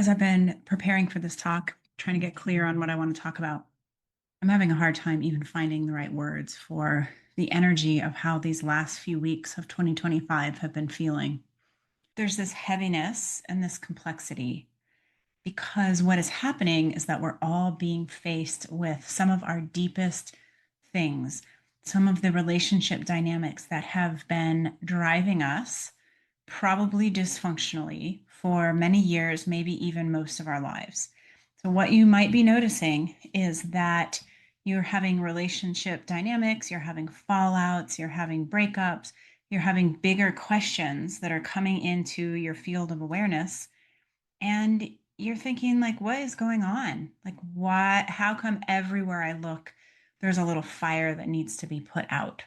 As I've been preparing for this talk, trying to get clear on what I want to talk about, I'm having a hard time even finding the right words for the energy of how these last few weeks of 2025 have been feeling. There's this heaviness and this complexity because what is happening is that we're all being faced with some of our deepest things, some of the relationship dynamics that have been driving us probably dysfunctionally for many years, maybe even most of our lives. So, what you might be noticing is that you're having relationship dynamics, you're having fallouts, you're having breakups, you're having bigger questions that are coming into your field of awareness. And you're thinking, like, what is going on? Like, what, how come everywhere I look, there's a little fire that needs to be put out?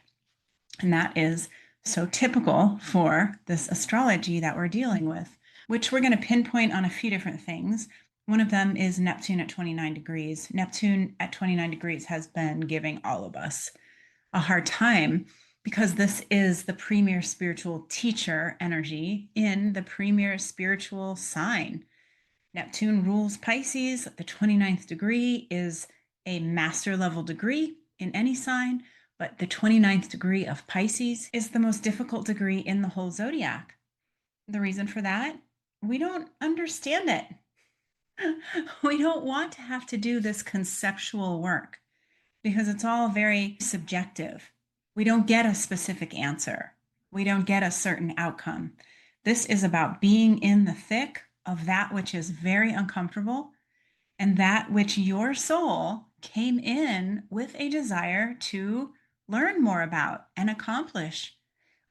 And that is so typical for this astrology that we're dealing with, which we're going to pinpoint on a few different things. One of them is Neptune at 29 degrees. Neptune at 29 degrees has been giving all of us a hard time because this is the premier spiritual teacher energy in the premier spiritual sign. Neptune rules Pisces. The 29th degree is a master level degree in any sign, but the 29th degree of Pisces is the most difficult degree in the whole zodiac. The reason for that, we don't understand it. We don't want to have to do this conceptual work because it's all very subjective. We don't get a specific answer. We don't get a certain outcome. This is about being in the thick of that which is very uncomfortable and that which your soul came in with a desire to learn more about and accomplish.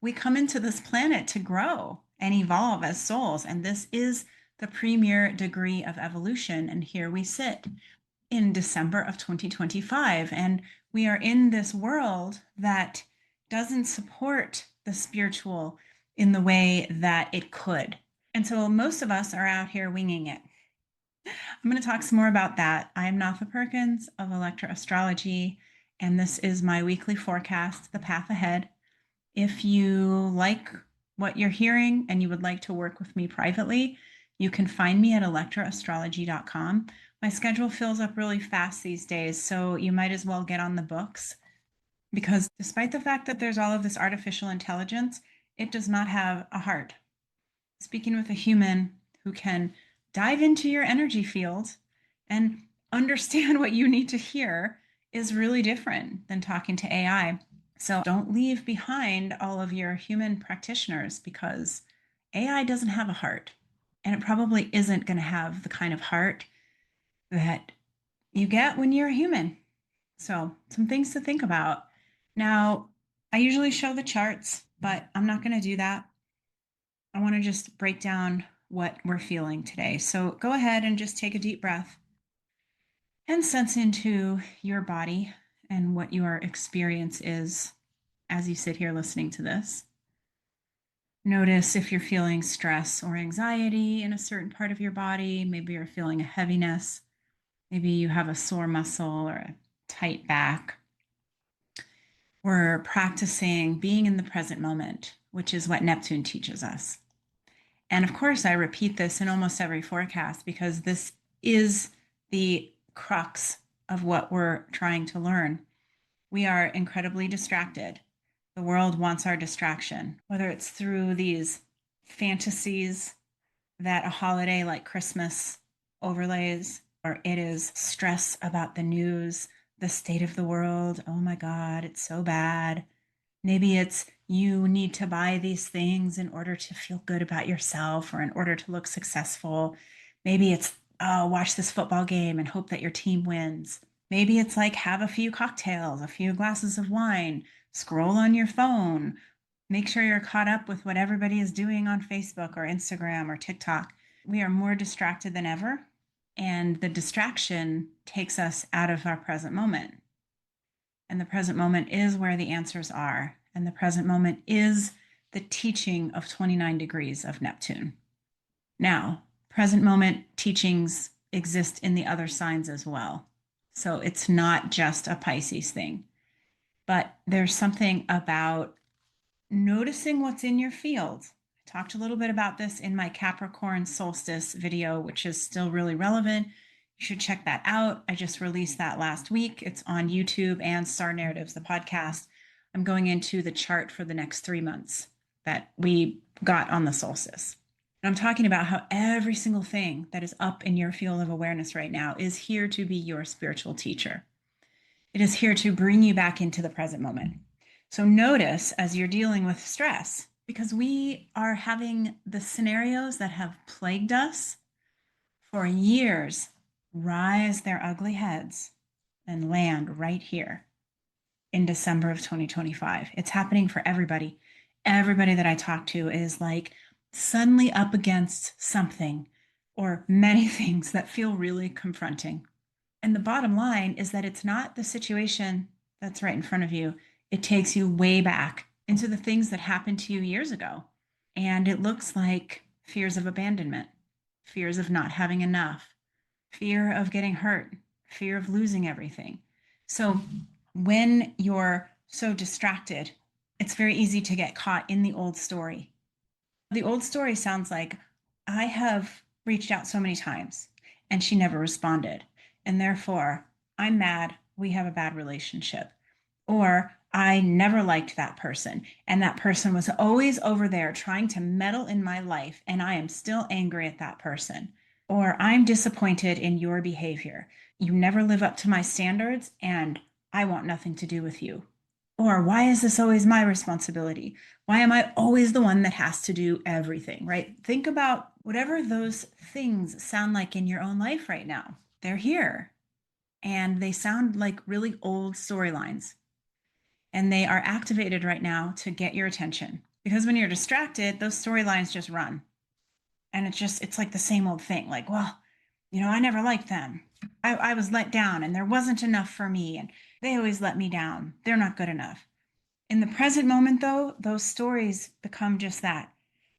We come into this planet to grow and evolve as souls, and this is the premier degree of evolution. And here we sit in December of 2025, and we are in this world that doesn't support the spiritual in the way that it could. And so most of us are out here winging it. I'm going to talk some more about that. I am Natha Perkins of Astrology, and this is my weekly forecast, The Path Ahead. If you like what you're hearing and you would like to work with me privately, you can find me at electraastrology.com. My schedule fills up really fast these days, so you might as well get on the books because despite the fact that there's all of this artificial intelligence, it does not have a heart. Speaking with a human who can dive into your energy field and understand what you need to hear is really different than talking to AI. So don't leave behind all of your human practitioners because AI doesn't have a heart. And it probably isn't going to have the kind of heart that you get when you're a human. So, some things to think about. Now, I usually show the charts, but I'm not going to do that. I want to just break down what we're feeling today. So, go ahead and just take a deep breath and sense into your body and what your experience is as you sit here listening to this. Notice if you're feeling stress or anxiety in a certain part of your body. Maybe you're feeling a heaviness. Maybe you have a sore muscle or a tight back. We're practicing being in the present moment, which is what Neptune teaches us. And of course, I repeat this in almost every forecast because this is the crux of what we're trying to learn. We are incredibly distracted. The world wants our distraction, whether it's through these fantasies that a holiday like Christmas overlays, or it is stress about the news, the state of the world. Oh my God, it's so bad. Maybe it's you need to buy these things in order to feel good about yourself or in order to look successful. Maybe it's, oh, watch this football game and hope that your team wins. Maybe it's like have a few cocktails, a few glasses of wine, scroll on your phone, make sure you're caught up with what everybody is doing on Facebook or Instagram or TikTok. We are more distracted than ever, and the distraction takes us out of our present moment. And the present moment is where the answers are. And the present moment is the teaching of 29 degrees of Neptune. Now, present moment teachings exist in the other signs as well. So it's not just a Pisces thing, but there's something about noticing what's in your field. I talked a little bit about this in my Capricorn solstice video, which is still really relevant. You should check that out. I just released that last week. It's on YouTube and Star Narratives, the podcast. I'm going into the chart for the next 3 months that we got on the solstice. And I'm talking about how every single thing that is up in your field of awareness right now is here to be your spiritual teacher. It is here to bring you back into the present moment. So notice as you're dealing with stress, because we are having the scenarios that have plagued us for years rise their ugly heads and land right here in December of 2025. It's happening for everybody. Everybody that I talk to is like suddenly up against something or many things that feel really confronting. And the bottom line is that it's not the situation that's right in front of you. It takes you way back into the things that happened to you years ago. And it looks like fears of abandonment, fears of not having enough, fear of getting hurt, fear of losing everything. So when you're so distracted, it's very easy to get caught in the old story. The old story sounds like, I have reached out so many times and she never responded. And therefore, I'm mad. We have a bad relationship. Or I never liked that person. And that person was always over there trying to meddle in my life. And I am still angry at that person. Or I'm disappointed in your behavior. You never live up to my standards and I want nothing to do with you. Or why is this always my responsibility? Why am I always the one that has to do everything, right? Think about whatever those things sound like in your own life right now. They're here and they sound like really old storylines. And they are activated right now to get your attention. Because when you're distracted, those storylines just run. And it's like the same old thing. Like, well, I never liked them. I was let down and there wasn't enough for me. And they always let me down. They're not good enough. In the present moment, though, those stories become just that.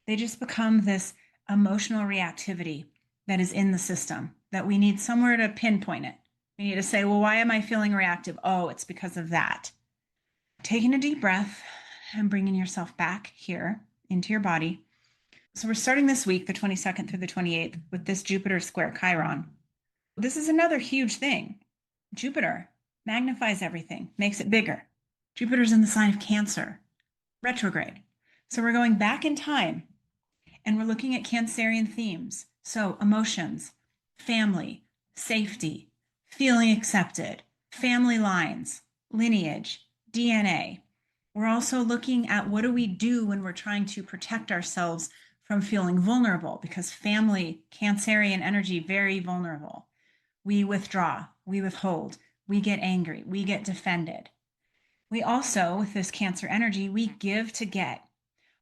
They just become this emotional reactivity that is in the system that we need somewhere to pinpoint it. We need to say, well, why am I feeling reactive? Oh, it's because of that. Taking a deep breath and bringing yourself back here into your body. So we're starting this week, the 22nd through the 28th, with this Jupiter square Chiron. This is another huge thing. Jupiter magnifies everything, makes it bigger. Jupiter's in the sign of Cancer, retrograde. So we're going back in time and we're looking at Cancerian themes. So emotions, family, safety, feeling accepted, family lines, lineage, DNA. We're also looking at what do we do when we're trying to protect ourselves from feeling vulnerable, because family, Cancerian energy, very vulnerable. We withdraw, we withhold, we get angry, we get defended. We also, with this Cancer energy, we give to get.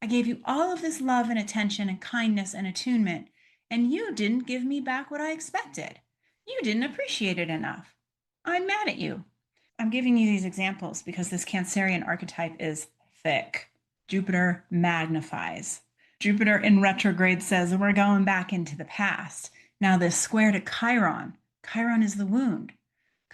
I gave you all of this love and attention and kindness and attunement, and you didn't give me back what I expected. You didn't appreciate it enough. I'm mad at you. I'm giving you these examples because this Cancerian archetype is thick. Jupiter magnifies. Jupiter in retrograde says we're going back into the past. Now this square to Chiron. Chiron is the wound.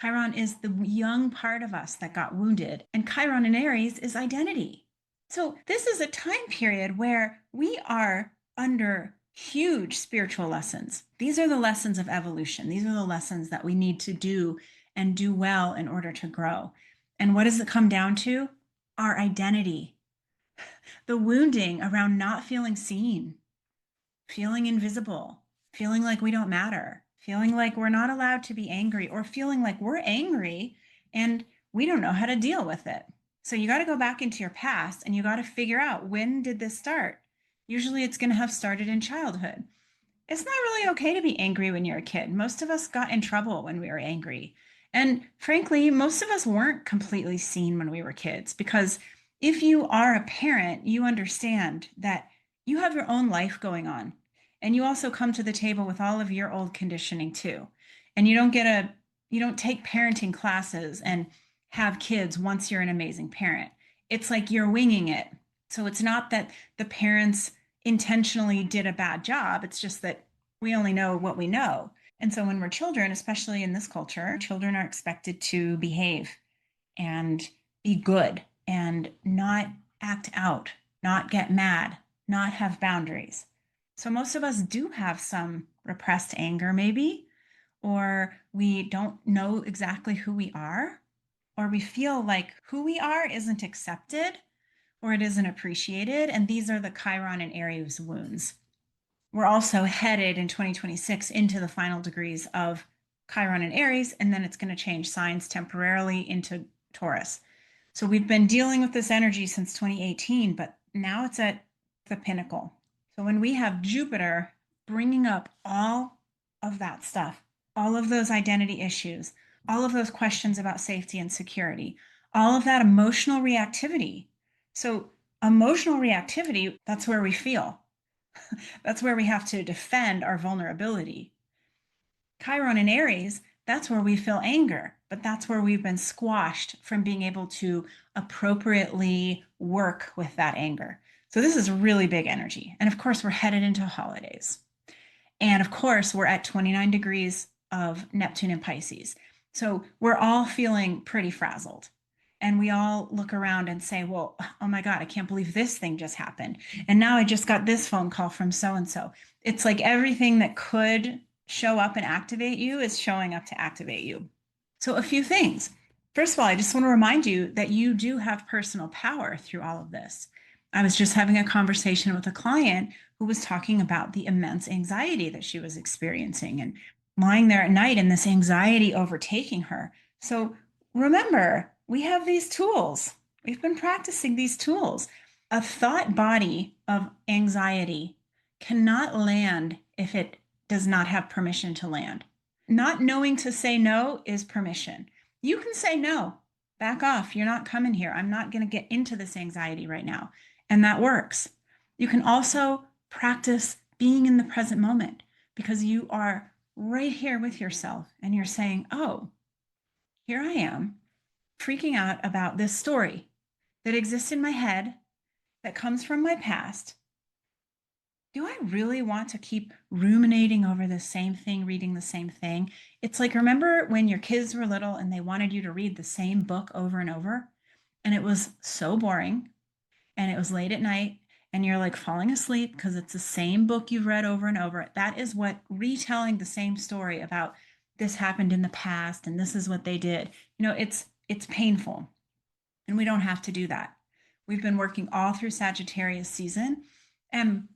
Chiron is the young part of us that got wounded. And Chiron in Aries is identity. So this is a time period where we are under huge spiritual lessons. These are the lessons of evolution. These are the lessons that we need to do and do well in order to grow. And what does it come down to? Our identity. The wounding around not feeling seen, feeling invisible, feeling like we don't matter, feeling like we're not allowed to be angry, or feeling like we're angry and we don't know how to deal with it. So you got to go back into your past and you got to figure out, when did this start? Usually it's going to have started in childhood. It's not really okay to be angry when you're a kid. Most of us got in trouble when we were angry. And frankly, most of us weren't completely seen when we were kids, because if you are a parent, you understand that you have your own life going on. And you also come to the table with all of your old conditioning too. And you don't take parenting classes and have kids once you're an amazing parent. It's like you're winging it. So it's not that the parents intentionally did a bad job. It's just that we only know what we know. And so when we're children, especially in this culture, children are expected to behave and be good and not act out, not get mad, not have boundaries. So most of us do have some repressed anger, maybe, or we don't know exactly who we are, or we feel like who we are isn't accepted or it isn't appreciated. And these are the Chiron and Aries wounds. We're also headed in 2026 into the final degrees of Chiron and Aries, and then it's going to change signs temporarily into Taurus. So we've been dealing with this energy since 2018, but now it's at the pinnacle. So when we have Jupiter bringing up all of that stuff, all of those identity issues, all of those questions about safety and security, all of that emotional reactivity. So emotional reactivity, that's where we feel. That's where we have to defend our vulnerability. Chiron and Aries, that's where we feel anger, but that's where we've been squashed from being able to appropriately work with that anger. So this is really big energy. And of course, we're headed into holidays. And of course, we're at 29 degrees of Neptune in Pisces. So we're all feeling pretty frazzled. And we all look around and say, well, oh my God, I can't believe this thing just happened. And now I just got this phone call from so and so. It's like everything that could show up and activate you is showing up to activate you. So, a few things. First of all, I just want to remind you that you do have personal power through all of this. I was just having a conversation with a client who was talking about the immense anxiety that she was experiencing and lying there at night and this anxiety overtaking her. So, remember, we have these tools. We've been practicing these tools. A thought body of anxiety cannot land if it does not have permission to land. Not knowing to say no is permission. You can say no, back off. You're not coming here. I'm not going to get into this anxiety right now. And that works. You can also practice being in the present moment because you are right here with yourself and you're saying, oh, here I am freaking out about this story that exists in my head that comes from my past. Do I really want to keep ruminating over the same thing, reading the same thing? It's like, remember when your kids were little and they wanted you to read the same book over and over? And it was so boring and it was late at night and you're like falling asleep because it's the same book you've read over and over. That is what retelling the same story about this happened in the past and this is what they did. It's painful and we don't have to do that. We've been working all through Sagittarius season and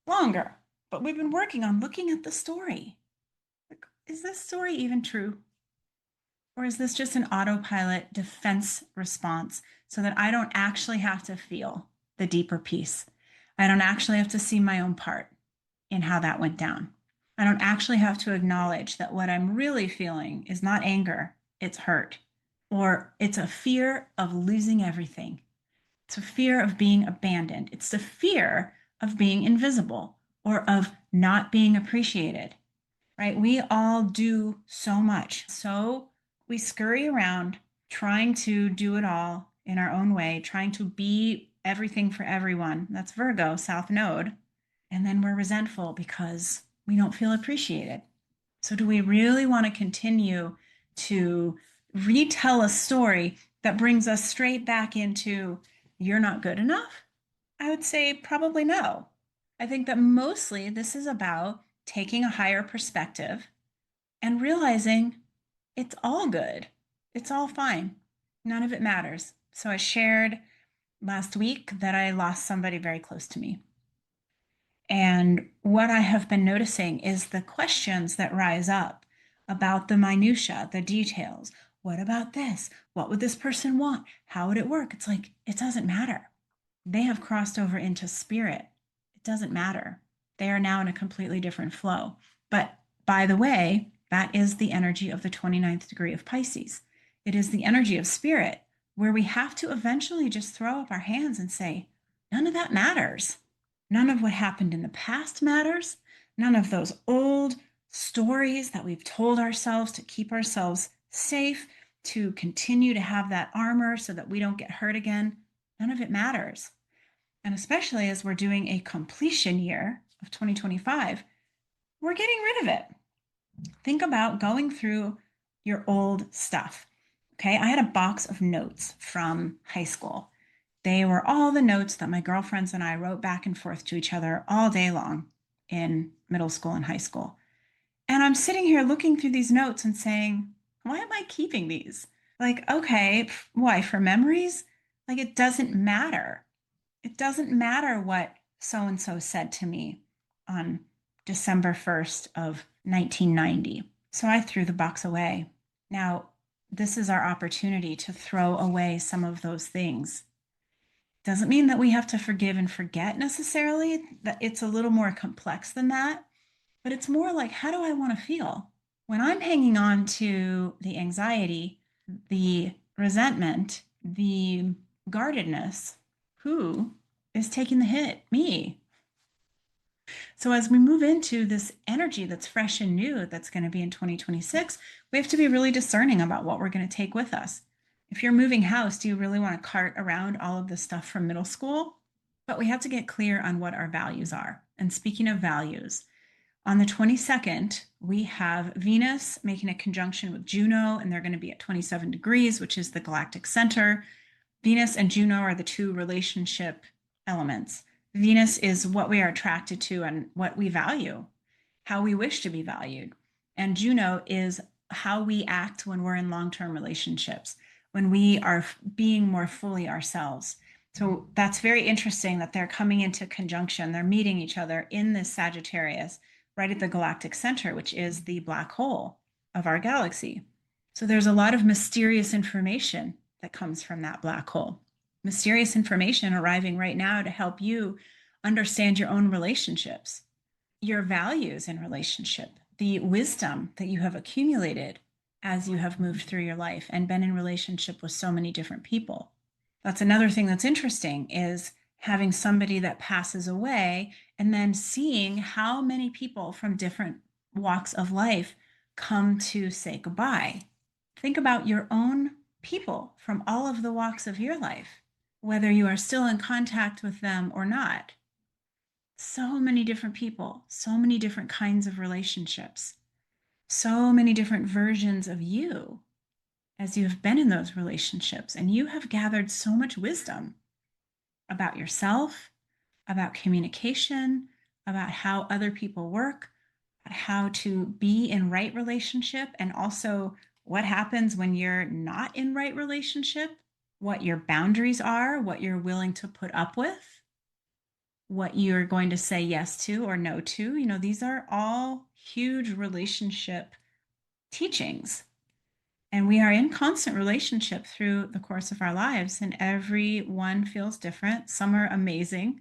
longer, but we've been working on looking at the story. Like, is this story even true? Or is this just an autopilot defense response so that I don't actually have to feel the deeper piece? I don't actually have to see my own part in how that went down. I don't actually have to acknowledge that what I'm really feeling is not anger, it's hurt, or it's a fear of losing everything. It's a fear of being abandoned. It's the fear of being invisible or of not being appreciated, right? We all do so much. So we scurry around trying to do it all in our own way, trying to be everything for everyone. That's Virgo, South Node. And then we're resentful because we don't feel appreciated. So, do we really want to continue to retell a story that brings us straight back into you're not good enough? I would say probably no. I think that mostly this is about taking a higher perspective and realizing it's all good. It's all fine. None of it matters. So I shared last week that I lost somebody very close to me. And what I have been noticing is the questions that rise up about the minutia, the details. What about this? What would this person want? How would it work? It's like, it doesn't matter. They have crossed over into spirit. It doesn't matter. They are now in a completely different flow. But by the way, that is the energy of the 29th degree of Pisces. It is the energy of spirit where we have to eventually just throw up our hands and say, none of that matters. None of what happened in the past matters. None of those old stories that we've told ourselves to keep ourselves safe, to continue to have that armor so that we don't get hurt again. None of it matters. And especially as we're doing a completion year of 2025, we're getting rid of it. Think about going through your old stuff. Okay, I had a box of notes from high school, They were all the notes that my girlfriends and I wrote back and forth to each other all day long in middle school and high school. And I'm sitting here looking through these notes and saying, why am I keeping these? Like, okay, why? For memories? Like, it doesn't matter. It doesn't matter what so and so said to me on December 1st of 1990. So I threw the box away. Now, this is our opportunity to throw away some of those things. Doesn't mean that we have to forgive and forget necessarily. That it's a little more complex than that, but it's more like, how do I want to feel? When I'm hanging on to the anxiety, the resentment, the guardedness, who is taking the hit? Me. So as we move into this energy that's fresh and new, that's going to be in 2026, we have to be really discerning about what we're going to take with us. If you're moving house, do you really want to cart around all of the stuff from middle school? But we have to get clear on what our values are. And speaking of values, on the 22nd, we have Venus making a conjunction with Juno, and they're going to be at 27 degrees, which is the galactic center. Venus and Juno are the two relationship elements. Venus is what we are attracted to and what we value, how we wish to be valued. And Juno is how we act when we're in long-term relationships, when we are being more fully ourselves. So that's very interesting that they're coming into conjunction. They're meeting each other in this Sagittarius, right at the galactic center, which is the black hole of our galaxy. So there's a lot of mysterious information that comes from that black hole. Mysterious information arriving right now to help you understand your own relationships, your values in relationship, the wisdom that you have accumulated as you have moved through your life and been in relationship with so many different people. That's another thing that's interesting is having somebody that passes away and then seeing how many people from different walks of life come to say goodbye. Think about your own people from all of the walks of your life, whether you are still in contact with them or not. So many different people, so many different kinds of relationships, so many different versions of you as you have been in those relationships. And you have gathered so much wisdom about yourself, about communication, about how other people work, about how to be in right relationship, and also what happens when you're not in right relationship, what your boundaries are, what you're willing to put up with, what you're going to say yes to or no to. You know, these are all huge relationship teachings. And we are in constant relationship through the course of our lives, and every one feels different. Some are amazing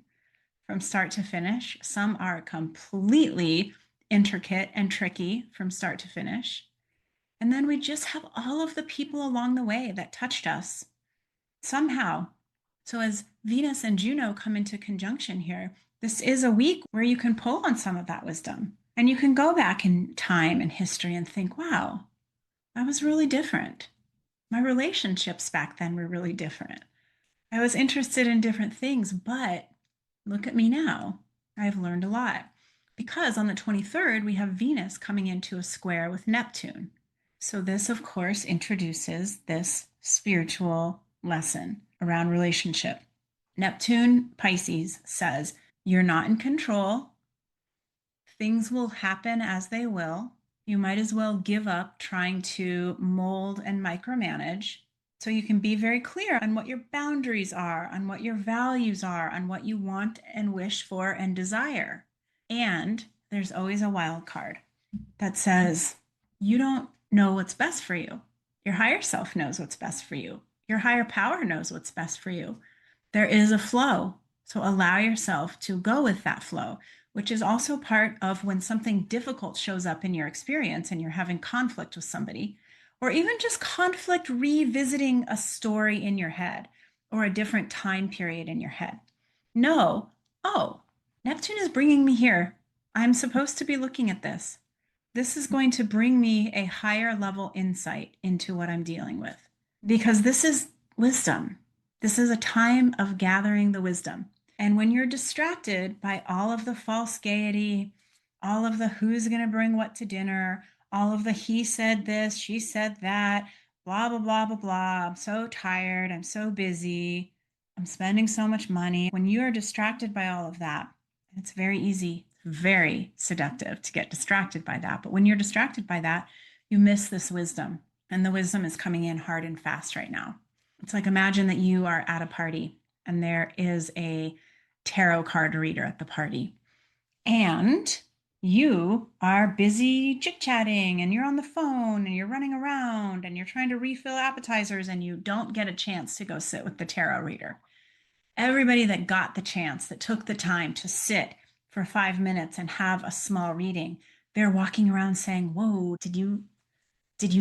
from start to finish. Some are completely intricate and tricky from start to finish. And then we just have all of the people along the way that touched us somehow. So as Venus and Juno come into conjunction here, this is a week where you can pull on some of that wisdom. And you can go back in time and history and think, wow, that was really different. My relationships back then were really different. I was interested in different things, but look at me now. I've learned a lot. Because on the 23rd, we have Venus coming into a square with Neptune. So, this, of course, introduces this spiritual lesson around relationship. Neptune, Pisces, says, you're not in control. Things will happen as they will. You might as well give up trying to mold and micromanage. So you can be very clear on what your boundaries are, on what your values are, on what you want and wish for and desire. And there's always a wild card that says, you don't know what's best for you. Your higher self knows what's best for you. Your higher power knows what's best for you. There is a flow. So allow yourself to go with that flow, which is also part of when something difficult shows up in your experience and you're having conflict with somebody, or even just conflict revisiting a story in your head or a different time period in your head. Know, oh, Neptune is bringing me here. I'm supposed to be looking at this. This is going to bring me a higher level insight into what I'm dealing with, because this is wisdom. This is a time of gathering the wisdom. And when you're distracted by all of the false gaiety, all of the who's going to bring what to dinner, all of the he said this, she said that, blah, blah, blah, blah, blah. I'm so tired. I'm so busy. I'm spending so much money. When you are distracted by all of that, it's very easy, very seductive to get distracted by that. But when you're distracted by that, you miss this wisdom. And the wisdom is coming in hard and fast right now. It's like imagine that you are at a party and there is a tarot card reader at the party. And you are busy chit-chatting and you're on the phone and you're running around and you're trying to refill appetizers and you don't get a chance to go sit with the tarot reader. Everybody that got the chance, that took the time to sit for 5 minutes and have a small reading, they're walking around saying, "Whoa, did you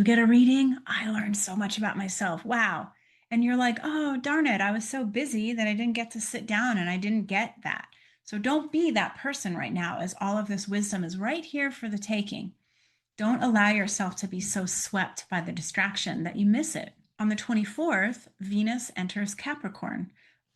get a reading? I learned so much about myself. Wow." And you're like, "Oh, darn it. I was so busy that I didn't get to sit down and I didn't get that." So don't be that person right now, as all of this wisdom is right here for the taking. Don't allow yourself to be so swept by the distraction that you miss it. On the 24th, Venus enters Capricorn.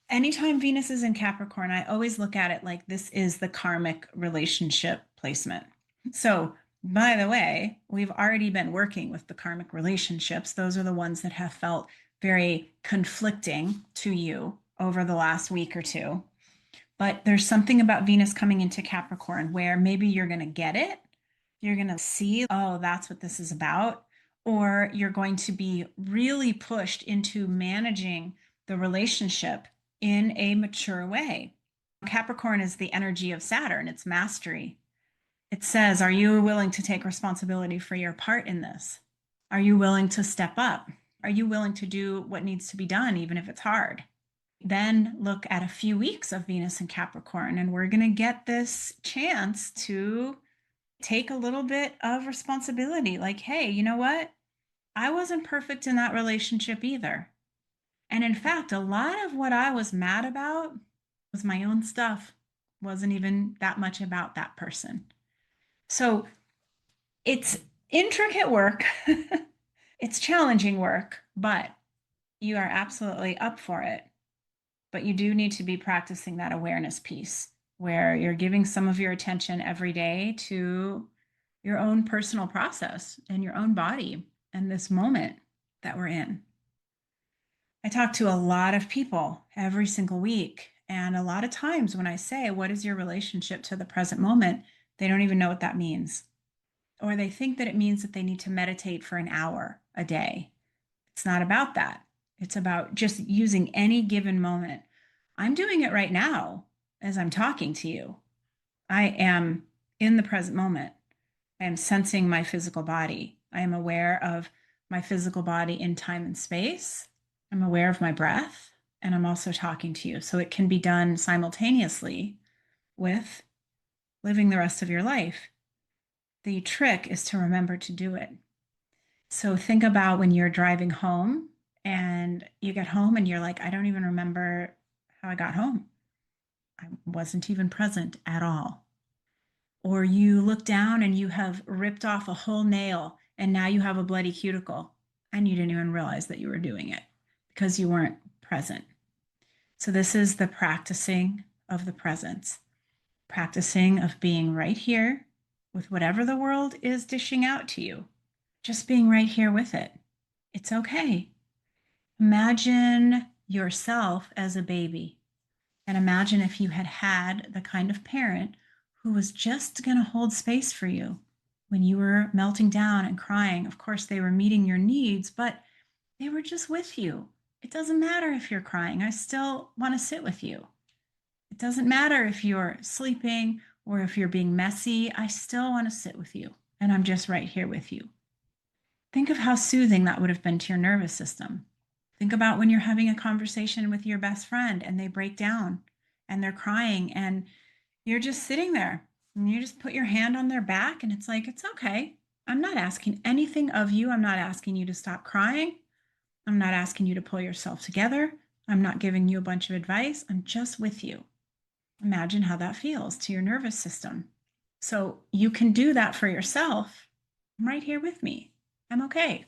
Anytime Venus is in Capricorn, I always look at it like this is the karmic relationship placement. So, by the way, we've already been working with the karmic relationships. Those are the ones that have felt very conflicting to you over the last week or two. But there's something about Venus coming into Capricorn where maybe you're going to get it. You're going to see, oh, that's what this is about. Or you're going to be really pushed into managing the relationship in a mature way. Capricorn is the energy of Saturn, it's mastery. It says, are you willing to take responsibility for your part in this? Are you willing to step up? Are you willing to do what needs to be done, even if it's hard? Then look at a few weeks of Venus and Capricorn, and we're going to get this chance to take a little bit of responsibility. Like, hey, you know what? I wasn't perfect in that relationship either. And in fact, a lot of what I was mad about was my own stuff, wasn't even that much about that person. So it's intricate work, it's challenging work, but you are absolutely up for it. But you do need to be practicing that awareness piece where you're giving some of your attention every day to your own personal process and your own body and this moment that we're in. I talk to a lot of people every single week. And a lot of times when I say, what is your relationship to the present moment? They don't even know what that means. Or they think that it means that they need to meditate for an hour a day. It's not about that. It's about just using any given moment. I'm doing it right now as I'm talking to you. I am in the present moment. I am sensing my physical body. I am aware of my physical body in time and space. I'm aware of my breath, and I'm also talking to you. So it can be done simultaneously with living the rest of your life. The trick is to remember to do it. So think about when you're driving home and you get home and you're like, I don't even remember how I got home. I wasn't even present at all. Or you look down and you have ripped off a whole nail and now you have a bloody cuticle and you didn't even realize that you were doing it because you weren't present. So this is the practicing of the presence, practicing of being right here with whatever the world is dishing out to you, just being right here with it. It's okay. Imagine yourself as a baby and imagine if you had had the kind of parent who was just going to hold space for you when you were melting down and crying. Of course, they were meeting your needs, but they were just with you. It doesn't matter if you're crying. I still want to sit with you. It doesn't matter if you're sleeping or if you're being messy. I still want to sit with you. And I'm just right here with you. Think of how soothing that would have been to your nervous system. Think about when you're having a conversation with your best friend and they break down and they're crying and you're just sitting there and you just put your hand on their back and it's like, it's okay. I'm not asking anything of you. I'm not asking you to stop crying. I'm not asking you to pull yourself together. I'm not giving you a bunch of advice. I'm just with you. Imagine how that feels to your nervous system. So you can do that for yourself. I'm right here with me. I'm okay.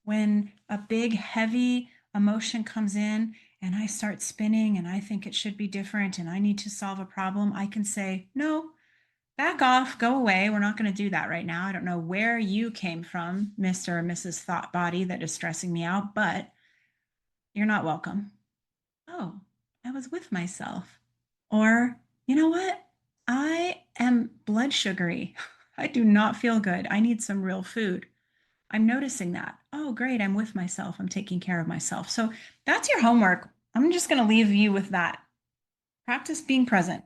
When a big, heavy emotion comes in and I start spinning and I think it should be different and I need to solve a problem, I can say, no, back off, go away. We're not going to do that right now. I don't know where you came from, Mr. or Mrs. Thought Body that is stressing me out, but you're not welcome. Oh, I was with myself. Or, you know what? I am blood sugary. I do not feel good. I need some real food. I'm noticing that. Oh, great. I'm with myself. I'm taking care of myself. So that's your homework. I'm just going to leave you with that. Practice being present,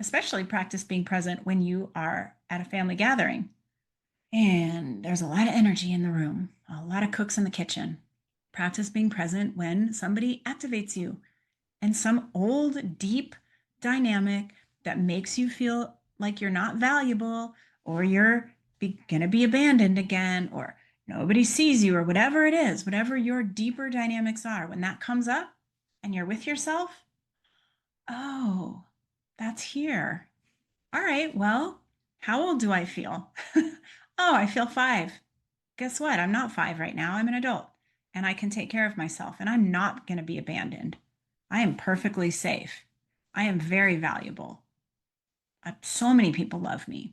especially practice being present when you are at a family gathering and there's a lot of energy in the room, a lot of cooks in the kitchen. Practice being present when somebody activates you and some old, deep dynamic that makes you feel like you're not valuable or you're going to be abandoned again or nobody sees you or whatever it is, whatever your deeper dynamics are, when that comes up and you're with yourself, oh, that's here. All right, well, how old do I feel? Oh, I feel 5. Guess what? I'm not 5 right now. I'm an adult and I can take care of myself and I'm not going to be abandoned. I am perfectly safe. I am very valuable. So many people love me.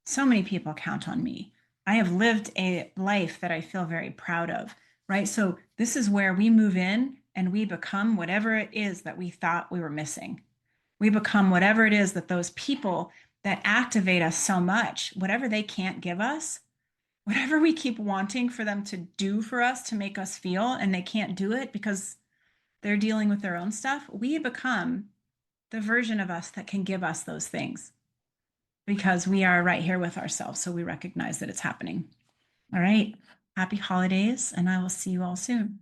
So many people count on me. I have lived a life that I feel very proud of, right? So this is where we move in and we become whatever it is that we thought we were missing. We become whatever it is that those people that activate us so much, whatever they can't give us, whatever we keep wanting for them to do for us to make us feel, and they can't do it because they're dealing with their own stuff, we become the version of us that can give us those things because we are right here with ourselves. So we recognize that it's happening. All right. Happy holidays, and I will see you all soon.